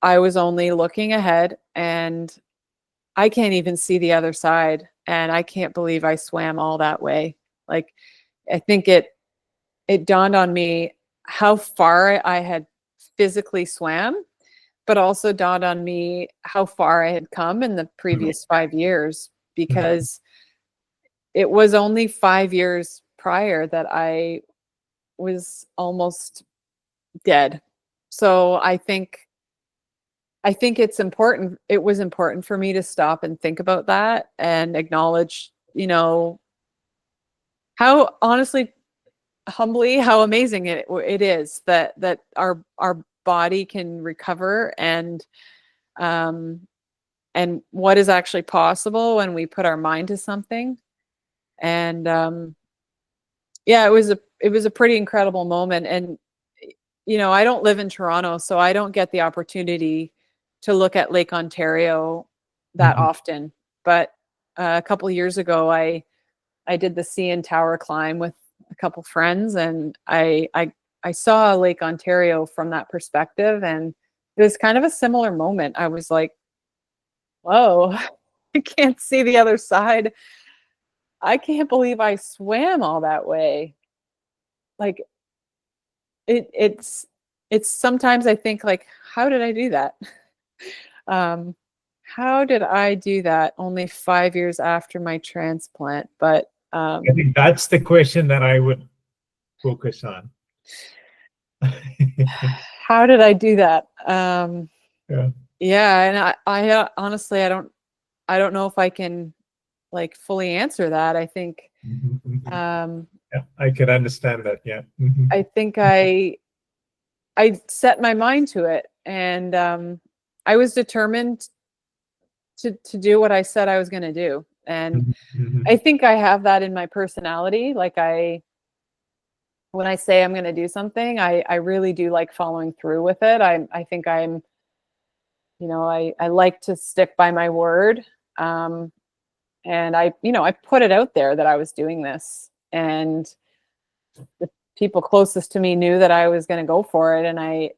I was only looking ahead and I can't even see the other side. And I can't believe I swam all that way. Like, I think it dawned on me how far I had physically swam, but also dawned on me how far I had come in the previous 5 years, because it was only 5 years prior that I was almost dead. So I think it's important. It was important for me to stop and think about that and acknowledge, you know, how honestly, humbly, how amazing it is that our body can recover, and what is actually possible when we put our mind to something. And yeah, it was a pretty incredible moment. And you know, I don't live in Toronto, so I don't get the opportunity to look at Lake Ontario that often. But a couple of years ago, I did the CN Tower climb with a couple friends, and I saw Lake Ontario from that perspective, and it was kind of a similar moment. I was like, whoa, I can't see the other side. I can't believe I swam all that way. Like it's sometimes I think like, how did I do that? How did I do that only 5 years after my transplant? But I think that's the question that I would focus on. how did I do that? Yeah. Yeah, and I honestly, I don't know if I can like fully answer that. I think Yeah, I can understand that. Yeah. I think I set my mind to it, and I was determined to do what I said I was going to do. And I think I have that in my personality. Like when I say I'm going to do something, I really do like following through with it. I think I'm, you know, I like to stick by my word. And I put it out there that I was doing this, and the people closest to me knew that I was going to go for it. And I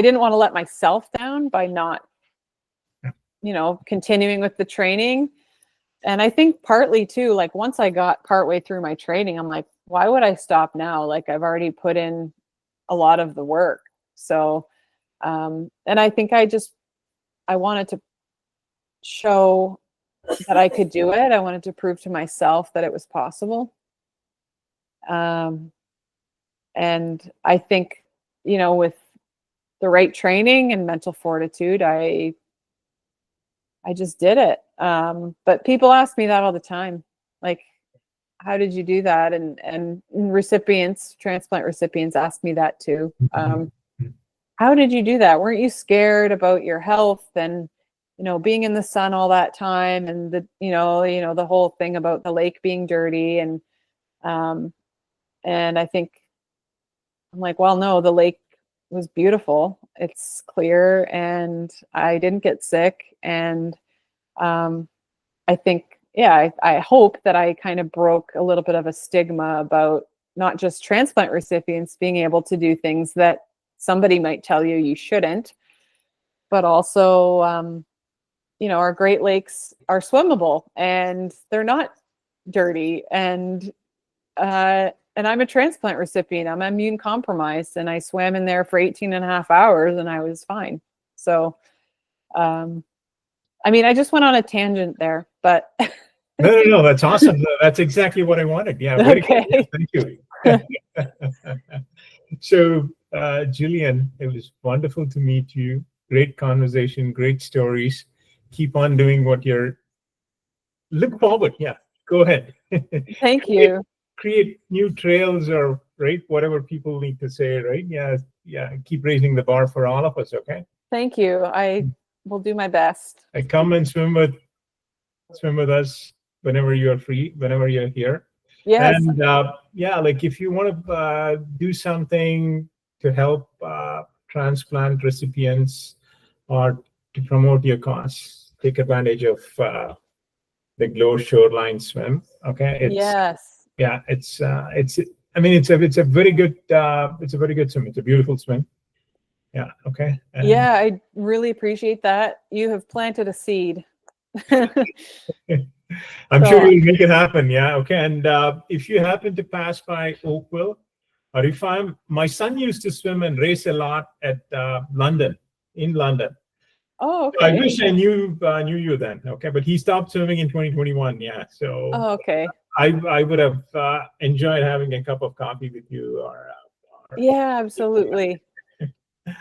didn't want to let myself down by not, continuing with the training. And I think partly too, like once I got partway through my training, I'm like, why would I stop now? Like I've already put in a lot of the work. So, and I think I wanted to show that I could do it. I wanted to prove to myself that it was possible. And I think, with the right training and mental fortitude, I just did it. But people ask me that all the time. Like, how did you do that? And transplant recipients ask me that too. How did you do that? Weren't you scared about your health and, being in the sun all that time, and the whole thing about the lake being dirty, and I think I'm like, well, no, the lake was beautiful. It's clear, and I didn't get sick. And I think, yeah, I hope that I kind of broke a little bit of a stigma about not just transplant recipients being able to do things that somebody might tell you shouldn't, but also, our Great Lakes are swimmable and they're not dirty. And I'm a transplant recipient. I'm immune compromised, and I swam in there for 18 and a half hours and I was fine. So, I just went on a tangent there, but No, that's awesome. That's exactly what I wanted. Yeah, very okay. good. Thank you. So, Jillian, it was wonderful to meet you. Great conversation, great stories. Keep on doing what you're look forward. Yeah, go ahead. Thank you. Create new trails, or right, whatever people need to say, right? Yeah, yeah. Keep raising the bar for all of us. Okay. Thank you. I will do my best. I come and swim with us whenever you're free, whenever you're here. Yes. And yeah, like if you want to do something to help transplant recipients or to promote your cause, take advantage of the Glow Shoreline Swim. Okay, Yes. yeah, it's I mean it's a very good swim. It's a beautiful swim. Yeah. Okay. And Yeah, I really appreciate that. You have planted a seed. I'm So- sure you'll make it happen. Yeah. Okay. And if you happen to pass by Oakville, or if my son used to swim and race a lot at in London. Oh, I okay. wish I knew you then. Okay, but he stopped swimming in 2021. Yeah. So Oh, okay. I would have enjoyed having a cup of coffee with you. Or Yeah, absolutely.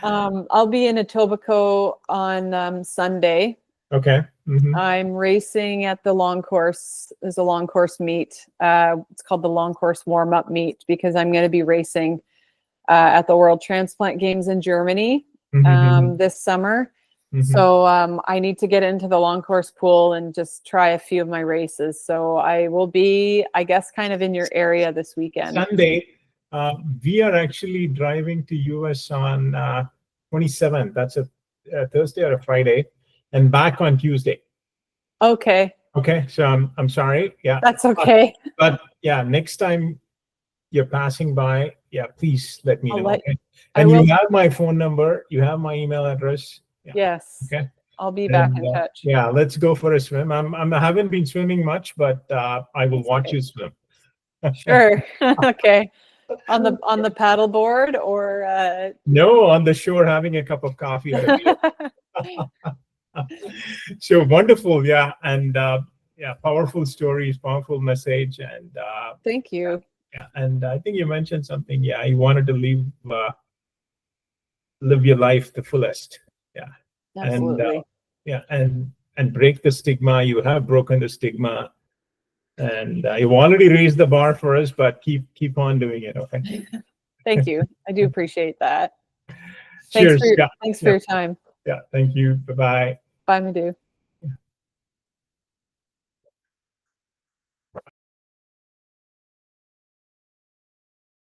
I'll be in Etobicoke on Sunday. Okay. Mhm. I'm racing at the long course. There's a long course meet. It's called the long course warm up meet because I'm going to be racing at the World Transplant Games in Germany Mhm. this summer. Mhm. So I need to get into the long course pool and just try a few of my races. So I will be, I guess, kind of in your area this weekend. Sunday, we are actually driving to US on 27th. That's a Thursday or a Friday, and back on Tuesday. Okay, Okay, so I'm sorry. Yeah, that's okay. but yeah, next time you're passing by, yeah, please let me I'll know. let- Okay, I and will. you have my phone number. You have my email address. Yeah. Yes. Okay. I'll be back And, in touch. yeah, let's go for a swim. I haven't been swimming much, but I will That's watch okay. you swim. Sure. Okay. On the paddle board or No, on the shore having a cup of coffee. Or a beer. So wonderful, yeah, and yeah, powerful stories, powerful message, and Thank you. yeah, and I think you mentioned something. Yeah, you wanted to live your life the fullest. Yeah, Absolutely. and yeah, and break the stigma. You have broken the stigma, and you've already raised the bar for us. But keep on doing it. Okay. Thank you. I do appreciate that. Cheers. Yeah. Thanks for your time. Yeah. Thank you. Bye bye. Bye, Madhu.